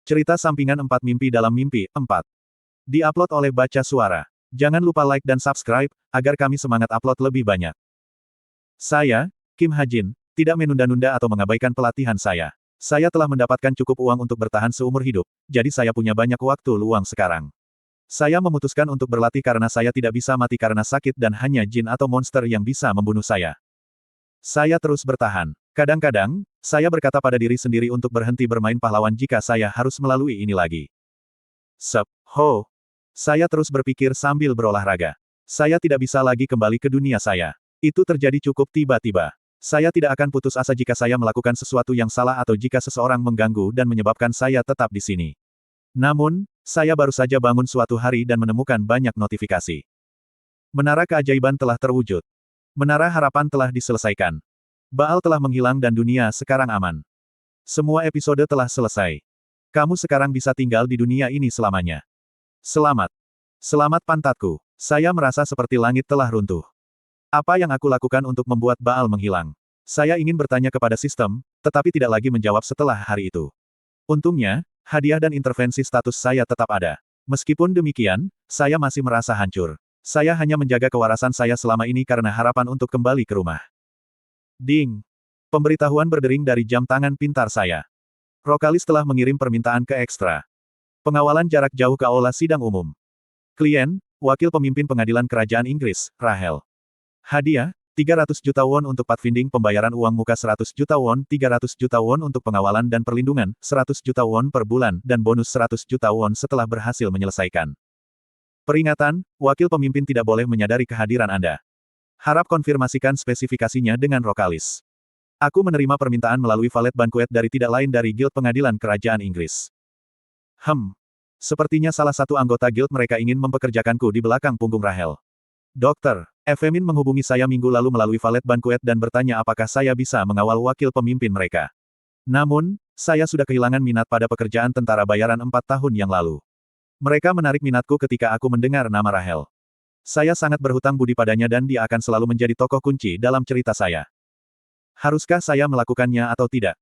Cerita sampingan 4 mimpi dalam mimpi, 4. Di-upload oleh Baca Suara. Jangan lupa like dan subscribe, agar kami semangat upload lebih banyak. Saya, Kim Ha-jin, tidak menunda-nunda atau mengabaikan pelatihan saya. Saya telah mendapatkan cukup uang untuk bertahan seumur hidup, jadi saya punya banyak waktu luang sekarang. Saya memutuskan untuk berlatih karena saya tidak bisa mati karena sakit dan hanya jin atau monster yang bisa membunuh saya. Saya terus bertahan. Kadang-kadang, saya berkata pada diri sendiri untuk berhenti bermain pahlawan jika saya harus melalui ini lagi. Ho. Saya terus berpikir sambil berolahraga. Saya tidak bisa lagi kembali ke dunia saya. Itu terjadi cukup tiba-tiba. Saya tidak akan putus asa jika saya melakukan sesuatu yang salah atau jika seseorang mengganggu dan menyebabkan saya tetap di sini. Namun, saya baru saja bangun suatu hari dan menemukan banyak notifikasi. Menara keajaiban telah terwujud. Menara harapan telah diselesaikan. Baal telah menghilang dan dunia sekarang aman. Semua episode telah selesai. Kamu sekarang bisa tinggal di dunia ini selamanya. Selamat. Selamat pantatku. Saya merasa seperti langit telah runtuh. Apa yang aku lakukan untuk membuat Baal menghilang? Saya ingin bertanya kepada sistem, tetapi tidak lagi menjawab setelah hari itu. Untungnya, hadiah dan intervensi status saya tetap ada. Meskipun demikian, saya masih merasa hancur. Saya hanya menjaga kewarasan saya selama ini karena harapan untuk kembali ke rumah. Ding! Pemberitahuan berdering dari jam tangan pintar saya. Rokalis telah mengirim permintaan ke ekstra. Pengawalan jarak jauh ke aula sidang umum. Klien, Wakil Pemimpin Pengadilan Kerajaan Inggris, Rahel. Hadiah, 300 juta won untuk Pathfinding, pembayaran uang muka 100 juta won, 300 juta won untuk pengawalan dan perlindungan, 100 juta won per bulan, dan bonus 100 juta won setelah berhasil menyelesaikan. Peringatan, Wakil Pemimpin tidak boleh menyadari kehadiran Anda. Harap konfirmasikan spesifikasinya dengan Rokalis. Aku menerima permintaan melalui valet banquet dari tidak lain dari Guild Pengadilan Kerajaan Inggris. Sepertinya salah satu anggota guild mereka ingin mempekerjakanku di belakang punggung Rahel. Dokter, Efemin menghubungi saya minggu lalu melalui valet banquet dan bertanya apakah saya bisa mengawal wakil pemimpin mereka. Namun, saya sudah kehilangan minat pada pekerjaan tentara bayaran 4 tahun yang lalu. Mereka menarik minatku ketika aku mendengar nama Rahel. Saya sangat berhutang budi padanya dan dia akan selalu menjadi tokoh kunci dalam cerita saya. Haruskah saya melakukannya atau tidak?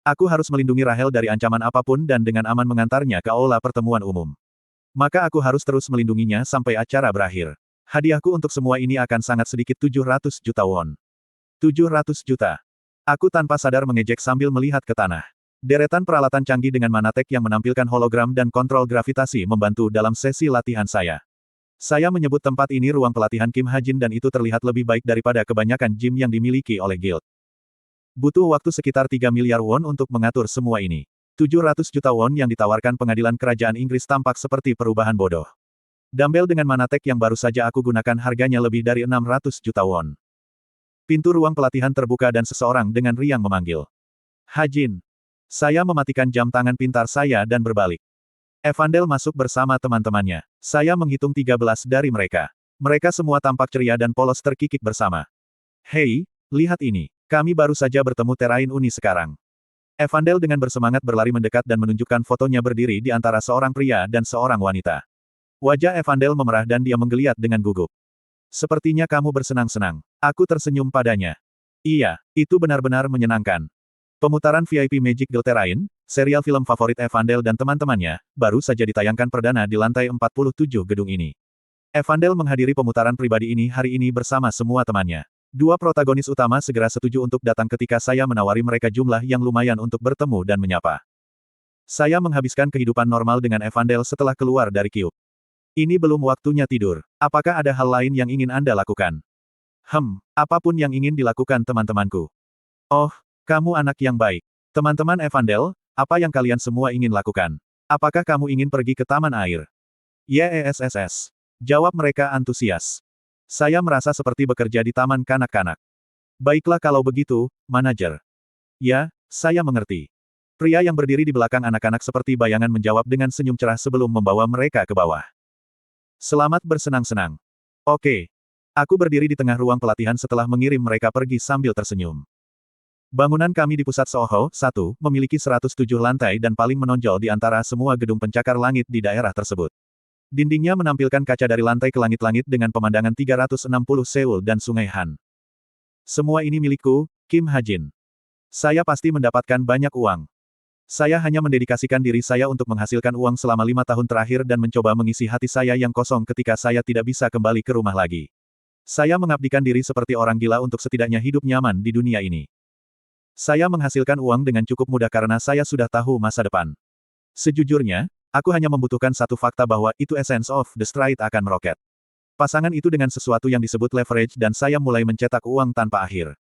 Aku harus melindungi Rahel dari ancaman apapun dan dengan aman mengantarnya ke aula pertemuan umum. Maka aku harus terus melindunginya sampai acara berakhir. Hadiahku untuk semua ini akan sangat sedikit, 700 juta won. 700 juta. Aku tanpa sadar mengejek sambil melihat ke tanah. Deretan peralatan canggih dengan manatek yang menampilkan hologram dan kontrol gravitasi membantu dalam sesi latihan saya. Saya menyebut tempat ini ruang pelatihan Kim Ha-jin dan itu terlihat lebih baik daripada kebanyakan gym yang dimiliki oleh guild. Butuh waktu sekitar 3 miliar won untuk mengatur semua ini. 700 juta won yang ditawarkan pengadilan kerajaan Inggris tampak seperti perubahan bodoh. Dumbbell dengan manatek yang baru saja aku gunakan harganya lebih dari 600 juta won. Pintu ruang pelatihan terbuka dan seseorang dengan riang memanggil. Ha-jin. Saya mematikan jam tangan pintar saya dan berbalik. Evandel masuk bersama teman-temannya. Saya menghitung 13 dari mereka. Mereka semua tampak ceria dan polos terkikik bersama. Hei, lihat ini. Kami baru saja bertemu Terain Uni sekarang. Evandel dengan bersemangat berlari mendekat dan menunjukkan fotonya berdiri di antara seorang pria dan seorang wanita. Wajah Evandel memerah dan dia menggeliat dengan gugup. Sepertinya kamu bersenang-senang. Aku tersenyum padanya. Iya, itu benar-benar menyenangkan. Pemutaran VIP Magic Girl Terain, serial film favorit Evandel dan teman-temannya, baru saja ditayangkan perdana di lantai 47 gedung ini. Evandel menghadiri pemutaran pribadi ini hari ini bersama semua temannya. Dua protagonis utama segera setuju untuk datang ketika saya menawari mereka jumlah yang lumayan untuk bertemu dan menyapa. Saya menghabiskan kehidupan normal dengan Evandel setelah keluar dari Cube. Ini belum waktunya tidur. Apakah ada hal lain yang ingin Anda lakukan? Apapun yang ingin dilakukan teman-temanku. Oh, kamu anak yang baik. Teman-teman Evandel, apa yang kalian semua ingin lakukan? Apakah kamu ingin pergi ke taman air? Yeesss. Jawab mereka antusias. Saya merasa seperti bekerja di taman kanak-kanak. Baiklah kalau begitu, manajer. Ya, saya mengerti. Pria yang berdiri di belakang anak-anak seperti bayangan menjawab dengan senyum cerah sebelum membawa mereka ke bawah. Selamat bersenang-senang. Oke. Aku berdiri di tengah ruang pelatihan setelah mengirim mereka pergi sambil tersenyum. Bangunan kami di pusat Soho, 1, memiliki 107 lantai dan paling menonjol di antara semua gedung pencakar langit di daerah tersebut. Dindingnya menampilkan kaca dari lantai ke langit-langit dengan pemandangan 360 Seoul dan Sungai Han. Semua ini milikku, Kim Ha-jin. Saya pasti mendapatkan banyak uang. Saya hanya mendedikasikan diri saya untuk menghasilkan uang selama 5 tahun terakhir dan mencoba mengisi hati saya yang kosong ketika saya tidak bisa kembali ke rumah lagi. Saya mengabdikan diri seperti orang gila untuk setidaknya hidup nyaman di dunia ini. Saya menghasilkan uang dengan cukup mudah karena saya sudah tahu masa depan. Sejujurnya, aku hanya membutuhkan satu fakta bahwa itu Essence of the Stride akan meroket. Pasangan itu dengan sesuatu yang disebut leverage dan saya mulai mencetak uang tanpa akhir.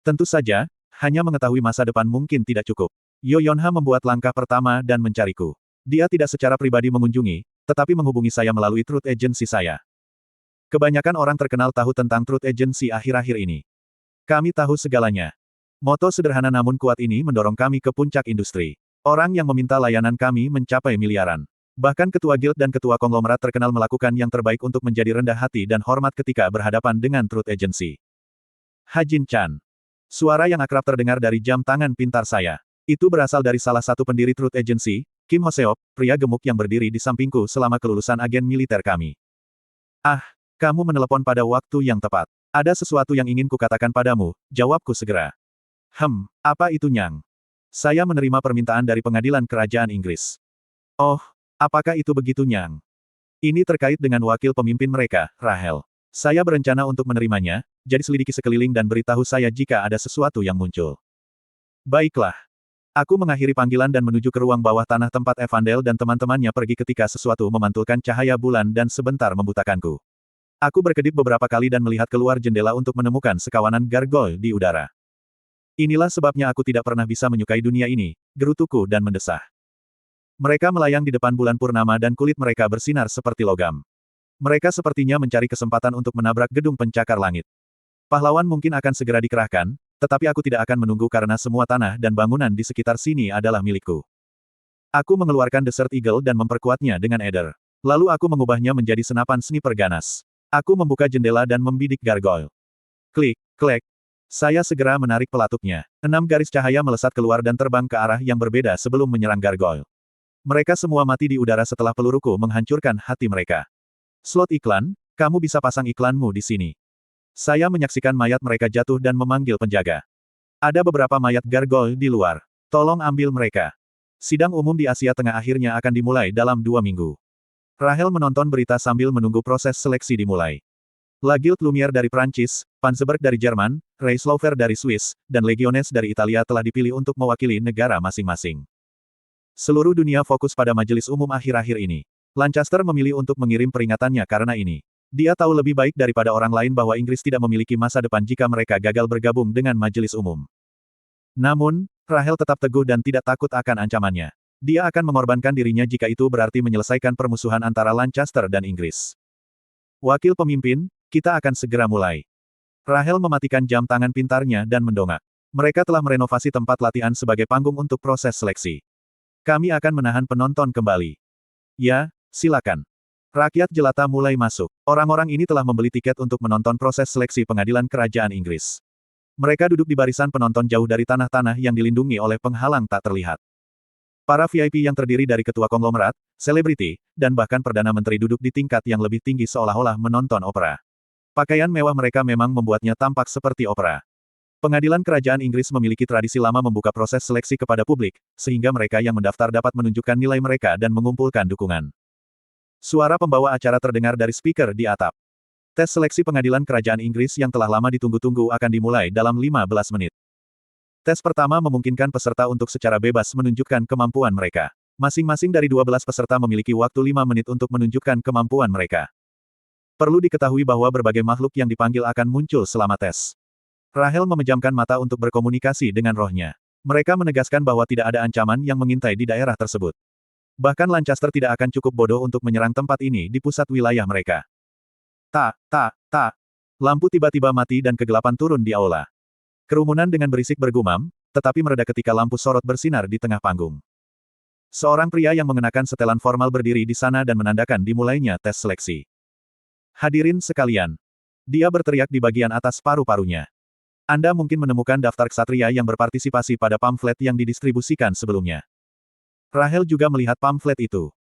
Tentu saja, hanya mengetahui masa depan mungkin tidak cukup. Yo Yonha membuat langkah pertama dan mencariku. Dia tidak secara pribadi mengunjungi, tetapi menghubungi saya melalui Truth Agency saya. Kebanyakan orang terkenal tahu tentang Truth Agency akhir-akhir ini. Kami tahu segalanya. Moto sederhana namun kuat ini mendorong kami ke puncak industri. Orang yang meminta layanan kami mencapai miliaran. Bahkan ketua guild dan ketua konglomerat terkenal melakukan yang terbaik untuk menjadi rendah hati dan hormat ketika berhadapan dengan Truth Agency. Hajin Chan. Suara yang akrab terdengar dari jam tangan pintar saya. Itu berasal dari salah satu pendiri Truth Agency, Kim Hoseop, pria gemuk yang berdiri di sampingku selama kelulusan agen militer kami. Ah, kamu menelepon pada waktu yang tepat. Ada sesuatu yang ingin kukatakan padamu, jawabku segera. Apa itu Nyang? Saya menerima permintaan dari pengadilan kerajaan Inggris. Oh, apakah itu begitu Nyang? Ini terkait dengan wakil pemimpin mereka, Rahel. Saya berencana untuk menerimanya, jadi selidiki sekeliling dan beritahu saya jika ada sesuatu yang muncul. Baiklah. Aku mengakhiri panggilan dan menuju ke ruang bawah tanah tempat Evandel dan teman-temannya pergi ketika sesuatu memantulkan cahaya bulan dan sebentar membutakanku. Aku berkedip beberapa kali dan melihat keluar jendela untuk menemukan sekawanan gargoyle di udara. Inilah sebabnya aku tidak pernah bisa menyukai dunia ini, gerutuku dan mendesah. Mereka melayang di depan bulan purnama dan kulit mereka bersinar seperti logam. Mereka sepertinya mencari kesempatan untuk menabrak gedung pencakar langit. Pahlawan mungkin akan segera dikerahkan, tetapi aku tidak akan menunggu karena semua tanah dan bangunan di sekitar sini adalah milikku. Aku mengeluarkan Desert Eagle dan memperkuatnya dengan Eder. Lalu aku mengubahnya menjadi senapan sniper ganas. Aku membuka jendela dan membidik gargoyle. Klik, klek. Saya segera menarik pelapuknya. 6 garis cahaya melesat keluar dan terbang ke arah yang berbeda sebelum menyerang gargoyle. Mereka semua mati di udara setelah peluruku menghancurkan hati mereka. Slot iklan, kamu bisa pasang iklanmu di sini. Saya menyaksikan mayat mereka jatuh dan memanggil penjaga. Ada beberapa mayat gargoyle di luar. Tolong ambil mereka. Sidang umum di Asia Tengah akhirnya akan dimulai dalam 2 minggu. Rahel menonton berita sambil menunggu proses seleksi dimulai. La Guild Lumière dari Prancis, Panzerberg dari Jerman, Reislaufer dari Swiss, dan Legiones dari Italia telah dipilih untuk mewakili negara masing-masing. Seluruh dunia fokus pada majelis umum akhir-akhir ini. Lancaster memilih untuk mengirim peringatannya karena ini. Dia tahu lebih baik daripada orang lain bahwa Inggris tidak memiliki masa depan jika mereka gagal bergabung dengan majelis umum. Namun, Rahel tetap teguh dan tidak takut akan ancamannya. Dia akan mengorbankan dirinya jika itu berarti menyelesaikan permusuhan antara Lancaster dan Inggris. Wakil pemimpin, kita akan segera mulai. Rahel mematikan jam tangan pintarnya dan mendongak. Mereka telah merenovasi tempat latihan sebagai panggung untuk proses seleksi. Kami akan menahan penonton kembali. Ya, silakan. Rakyat jelata mulai masuk. Orang-orang ini telah membeli tiket untuk menonton proses seleksi pengadilan kerajaan Inggris. Mereka duduk di barisan penonton jauh dari tanah-tanah yang dilindungi oleh penghalang tak terlihat. Para VIP yang terdiri dari ketua konglomerat, selebriti, dan bahkan Perdana Menteri duduk di tingkat yang lebih tinggi seolah-olah menonton opera. Pakaian mewah mereka memang membuatnya tampak seperti opera. Pengadilan kerajaan Inggris memiliki tradisi lama membuka proses seleksi kepada publik, sehingga mereka yang mendaftar dapat menunjukkan nilai mereka dan mengumpulkan dukungan. Suara pembawa acara terdengar dari speaker di atap. Tes seleksi pengadilan kerajaan Inggris yang telah lama ditunggu-tunggu akan dimulai dalam 15 menit. Tes pertama memungkinkan peserta untuk secara bebas menunjukkan kemampuan mereka. Masing-masing dari 12 peserta memiliki waktu 5 menit untuk menunjukkan kemampuan mereka. Perlu diketahui bahwa berbagai makhluk yang dipanggil akan muncul selama tes. Rahel memejamkan mata untuk berkomunikasi dengan rohnya. Mereka menegaskan bahwa tidak ada ancaman yang mengintai di daerah tersebut. Bahkan Lancaster tidak akan cukup bodoh untuk menyerang tempat ini di pusat wilayah mereka. Lampu tiba-tiba mati dan kegelapan turun di aula. Kerumunan dengan berisik bergumam, tetapi mereda ketika lampu sorot bersinar di tengah panggung. Seorang pria yang mengenakan setelan formal berdiri di sana dan menandakan dimulainya tes seleksi. Hadirin sekalian. Dia berteriak di bagian atas paru-parunya. Anda mungkin menemukan daftar ksatria yang berpartisipasi pada pamflet yang didistribusikan sebelumnya. Rahel juga melihat pamflet itu.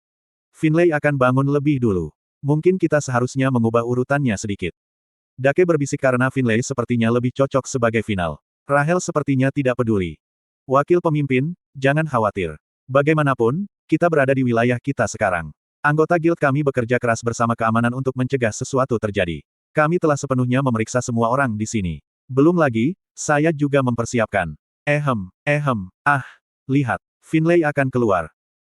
Finlay akan bangun lebih dulu. Mungkin kita seharusnya mengubah urutannya sedikit. Dake berbisik karena Finlay sepertinya lebih cocok sebagai final. Rahel sepertinya tidak peduli. Wakil pemimpin, jangan khawatir. Bagaimanapun, kita berada di wilayah kita sekarang. Anggota guild kami bekerja keras bersama keamanan untuk mencegah sesuatu terjadi. Kami telah sepenuhnya memeriksa semua orang di sini. Belum lagi, saya juga mempersiapkan. Lihat, Finlay akan keluar.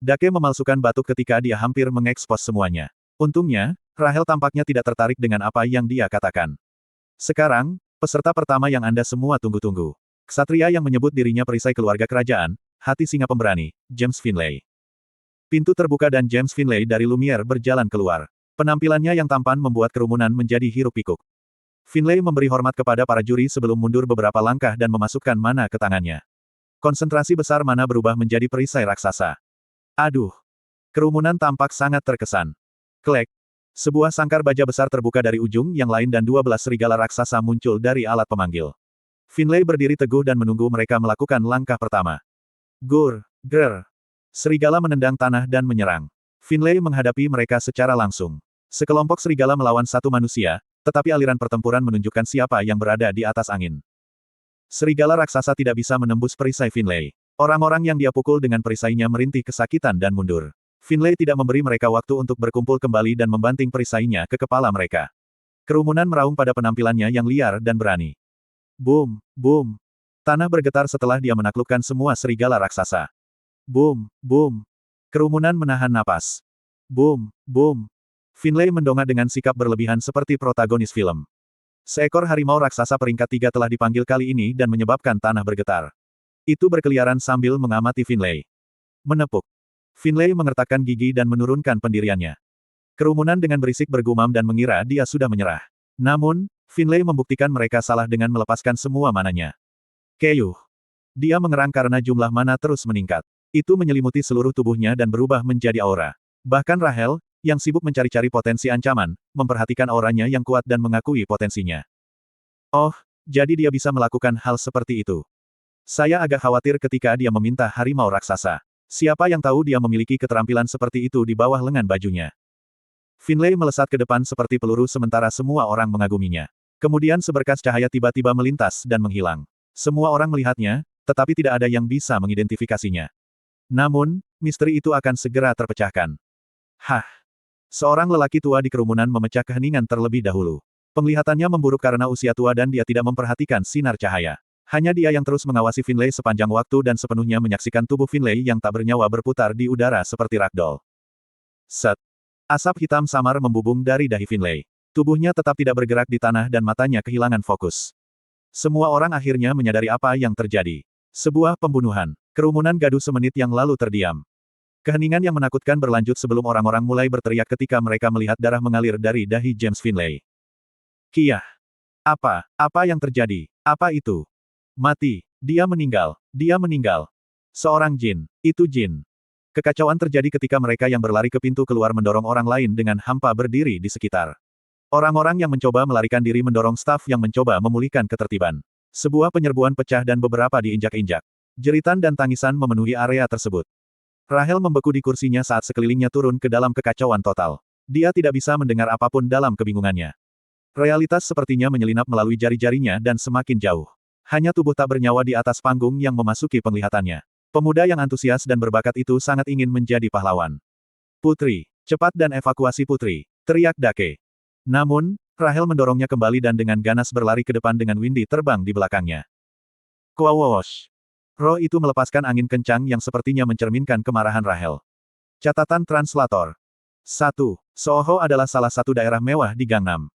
Dake memalsukan batuk ketika dia hampir mengekspos semuanya. Untungnya, Rahel tampaknya tidak tertarik dengan apa yang dia katakan. Sekarang, peserta pertama yang Anda semua tunggu-tunggu. Ksatria yang menyebut dirinya perisai keluarga kerajaan, hati singa pemberani, James Finlay. Pintu terbuka dan James Finlay dari Lumiere berjalan keluar. Penampilannya yang tampan membuat kerumunan menjadi hiruk-pikuk. Finlay memberi hormat kepada para juri sebelum mundur beberapa langkah dan memasukkan mana ke tangannya. Konsentrasi besar mana berubah menjadi perisai raksasa. Aduh! Kerumunan tampak sangat terkesan. Klek! Sebuah sangkar baja besar terbuka dari ujung yang lain dan 12 serigala raksasa muncul dari alat pemanggil. Finlay berdiri teguh dan menunggu mereka melakukan langkah pertama. Gur! Grr! Serigala menendang tanah dan menyerang. Finlay menghadapi mereka secara langsung. Sekelompok serigala melawan satu manusia, tetapi aliran pertempuran menunjukkan siapa yang berada di atas angin. Serigala raksasa tidak bisa menembus perisai Finlay. Orang-orang yang dia pukul dengan perisainya merintih kesakitan dan mundur. Finlay tidak memberi mereka waktu untuk berkumpul kembali dan membanting perisainya ke kepala mereka. Kerumunan meraung pada penampilannya yang liar dan berani. Boom! Boom! Tanah bergetar setelah dia menaklukkan semua serigala raksasa. Boom! Boom! Kerumunan menahan napas. Boom! Boom! Finlay mendongak dengan sikap berlebihan seperti protagonis film. Seekor harimau raksasa peringkat 3 telah dipanggil kali ini dan menyebabkan tanah bergetar. Itu berkeliaran sambil mengamati Finlay. Menepuk. Finlay mengertakkan gigi dan menurunkan pendiriannya. Kerumunan dengan berisik bergumam dan mengira dia sudah menyerah. Namun, Finlay membuktikan mereka salah dengan melepaskan semua mananya. Keyuh. Dia mengerang karena jumlah mana terus meningkat. Itu menyelimuti seluruh tubuhnya dan berubah menjadi aura. Bahkan Rahel, yang sibuk mencari-cari potensi ancaman, memperhatikan auranya yang kuat dan mengakui potensinya. Oh, jadi dia bisa melakukan hal seperti itu. Saya agak khawatir ketika dia meminta harimau raksasa. Siapa yang tahu dia memiliki keterampilan seperti itu di bawah lengan bajunya. Finlay melesat ke depan seperti peluru sementara semua orang mengaguminya. Kemudian seberkas cahaya tiba-tiba melintas dan menghilang. Semua orang melihatnya, tetapi tidak ada yang bisa mengidentifikasinya. Namun, misteri itu akan segera terpecahkan. Hah! Seorang lelaki tua di kerumunan memecah keheningan terlebih dahulu. Penglihatannya memburuk karena usia tua dan dia tidak memperhatikan sinar cahaya. Hanya dia yang terus mengawasi Finlay sepanjang waktu dan sepenuhnya menyaksikan tubuh Finlay yang tak bernyawa berputar di udara seperti ragdoll. Set! Asap hitam samar membubung dari dahi Finlay. Tubuhnya tetap tidak bergerak di tanah dan matanya kehilangan fokus. Semua orang akhirnya menyadari apa yang terjadi. Sebuah pembunuhan. Kerumunan gaduh semenit yang lalu terdiam. Keheningan yang menakutkan berlanjut sebelum orang-orang mulai berteriak ketika mereka melihat darah mengalir dari dahi James Finlay. Kiyah! Apa yang terjadi? Apa itu? Mati. Dia meninggal. Dia meninggal. Seorang jin. Itu jin. Kekacauan terjadi ketika mereka yang berlari ke pintu keluar mendorong orang lain dengan hampa berdiri di sekitar. Orang-orang yang mencoba melarikan diri mendorong staf yang mencoba memulihkan ketertiban. Sebuah penyerbuan pecah dan beberapa diinjak-injak. Jeritan dan tangisan memenuhi area tersebut. Rahel membeku di kursinya saat sekelilingnya turun ke dalam kekacauan total. Dia tidak bisa mendengar apapun dalam kebingungannya. Realitas sepertinya menyelinap melalui jari-jarinya dan semakin jauh. Hanya tubuh tak bernyawa di atas panggung yang memasuki penglihatannya. Pemuda yang antusias dan berbakat itu sangat ingin menjadi pahlawan. Putri, cepat dan evakuasi putri, teriak Dake. Namun, Rahel mendorongnya kembali dan dengan ganas berlari ke depan dengan Windy terbang di belakangnya. Kuawosh. Roh itu melepaskan angin kencang yang sepertinya mencerminkan kemarahan Rahel. Catatan translator. 1. Soho adalah salah satu daerah mewah di Gangnam.